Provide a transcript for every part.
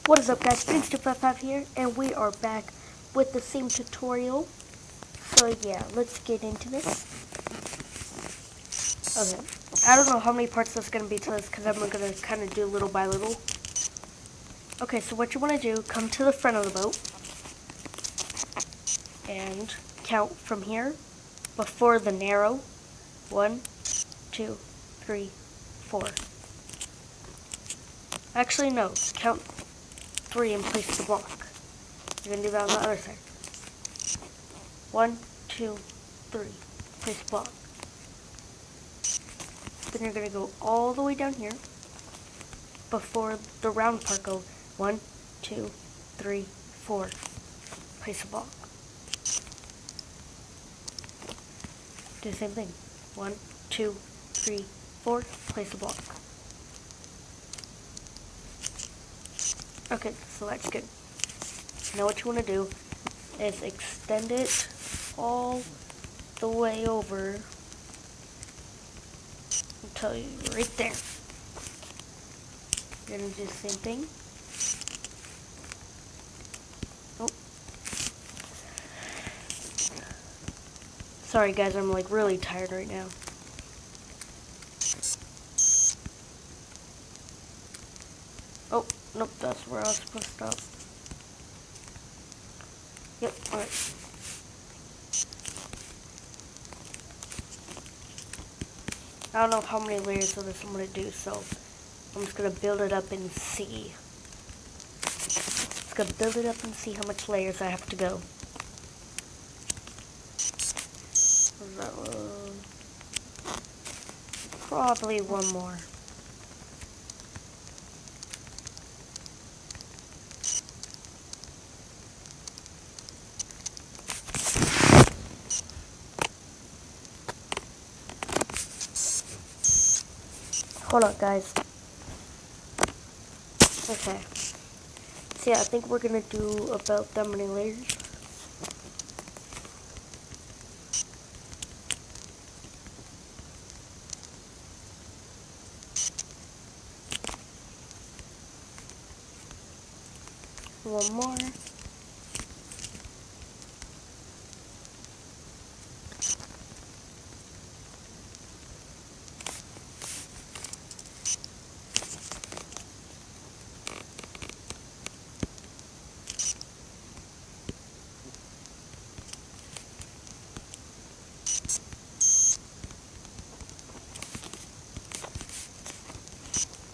What is up, guys? pt2 here, and we are back with the same tutorial. So yeah, let's get into this. Okay, I don't know how many parts there's going to be to this because I'm going to kind of do little by little. Okay, so what you want to do, come to the front of the boat and count from here before the narrow. 1, 2, 3, 4. Actually, no, count 3 and place the block. You're going to do that on the other side. 1, 2, 3. Place block. Then you're going to go all the way down here before the round part. Go 1, 2, 3, 4. Place a block. Do the same thing. 1, 2, 3, 4. Place a block. Okay, so that's good. Now what you want to do is extend it all the way over until you're right there. You're going to do the same thing. Oh. Sorry guys, I'm like really tired right now. Oh, nope, that's where I was supposed to stop. Yep, alright. I don't know how many layers of this I'm going to do, so I'm just going to build it up and see. Just going to build it up and see how much layers I have to go. Probably one more. Hold up, guys. Okay. So yeah, I think we're gonna do about that many layers. One more.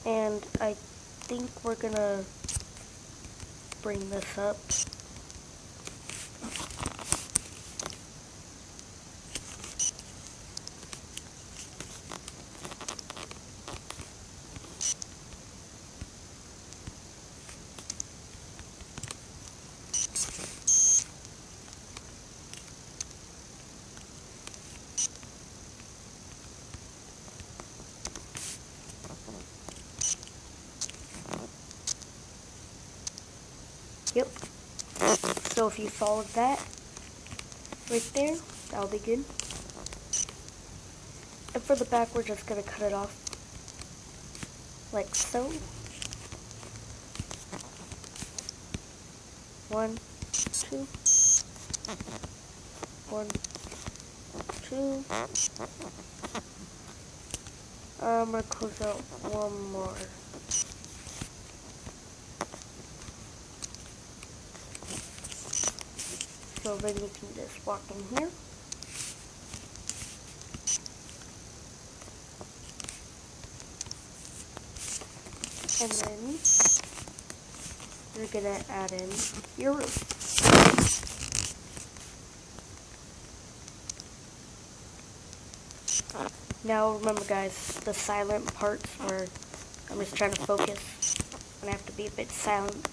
And I think we're gonna bring this up. Yep. So if you followed that right there, that'll be good. And for the back, we're just gonna cut it off like so. 1, 2. 1, 2. I'm gonna close out one more. So then you can just walk in here. And then you're gonna add in your roof. Now remember guys, the silent parts where I'm just trying to focus and I have to be a bit silent.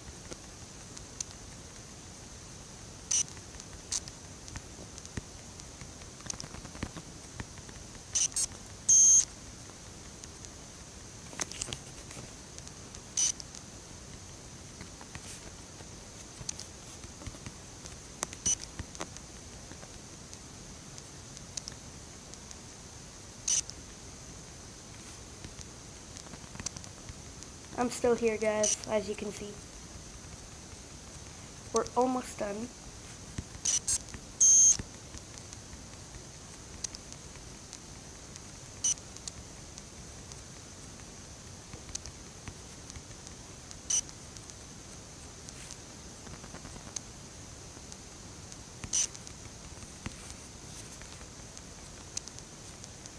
I'm still here, guys, as you can see. We're almost done.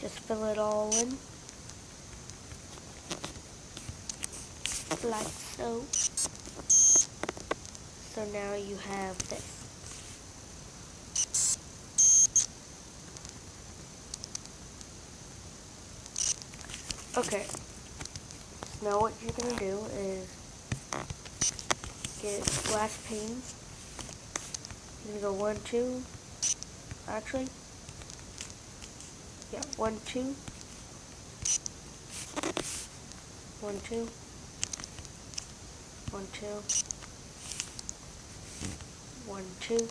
Just fill it all in. Like so. So now you have this. Okay. Now what you're gonna do is get glass panes. You're gonna go 1, 2. Actually, yeah, 1, 2. 1, 2. 1, 2. 1, 2.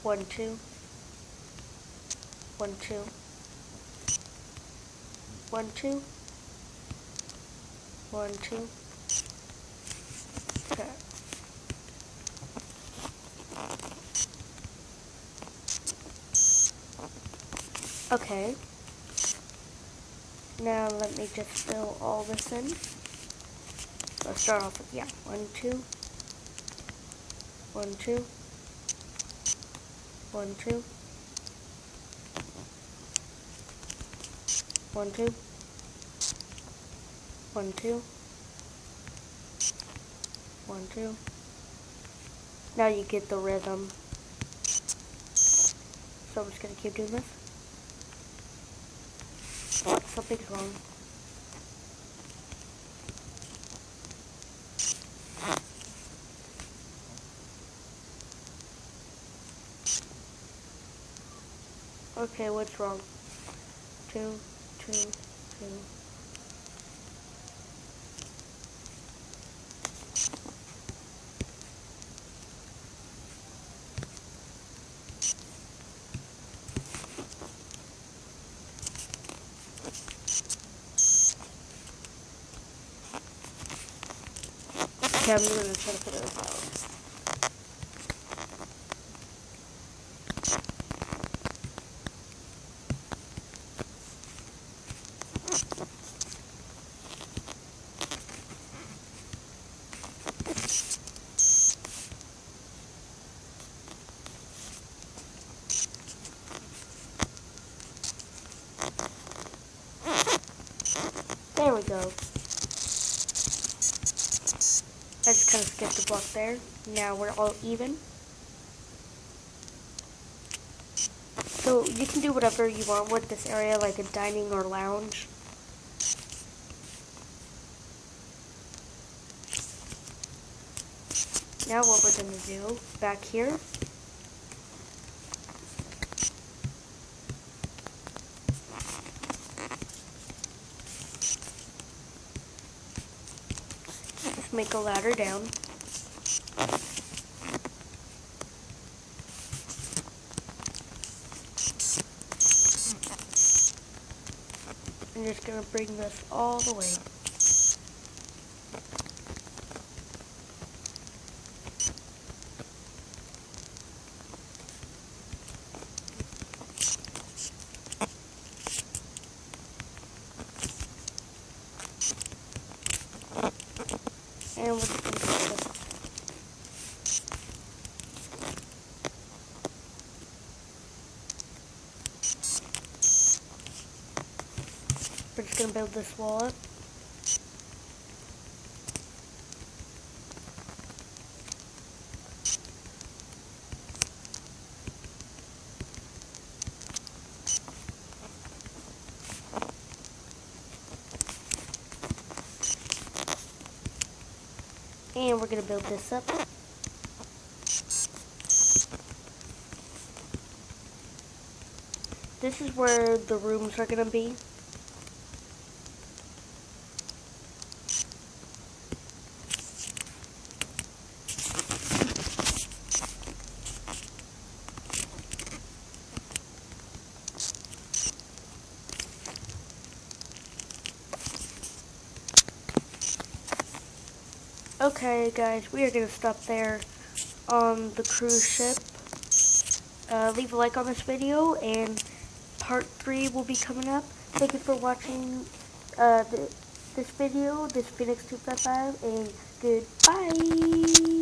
1, 2. 1, 2. 1, 2. 1, 2. Okay. Okay. Now let me just fill all this in. Let's start off with, yeah, 1, 2. 1, 2. 1, 2. 1, 2. 1, 2. 1, 2. Now you get the rhythm. So I'm just gonna keep doing this. Something's wrong. Okay, what's wrong? 2, 2, 2. Okay, I'm gonna try to put it out. There we go. I just kind of skipped a block there. Now we're all even. So you can do whatever you want with this area, like a dining or lounge. Now what we're going to do back here, just make a ladder down. I'm just going to bring this all the way. And we're just going to put this. We're just going to build this wall up. And we're going to build this up. This is where the rooms are going to be. Okay, guys, we are going to stop there on the cruise ship. Leave a like on this video, and part 3 will be coming up. Thank you for watching this video, this Phoenix 255, and goodbye!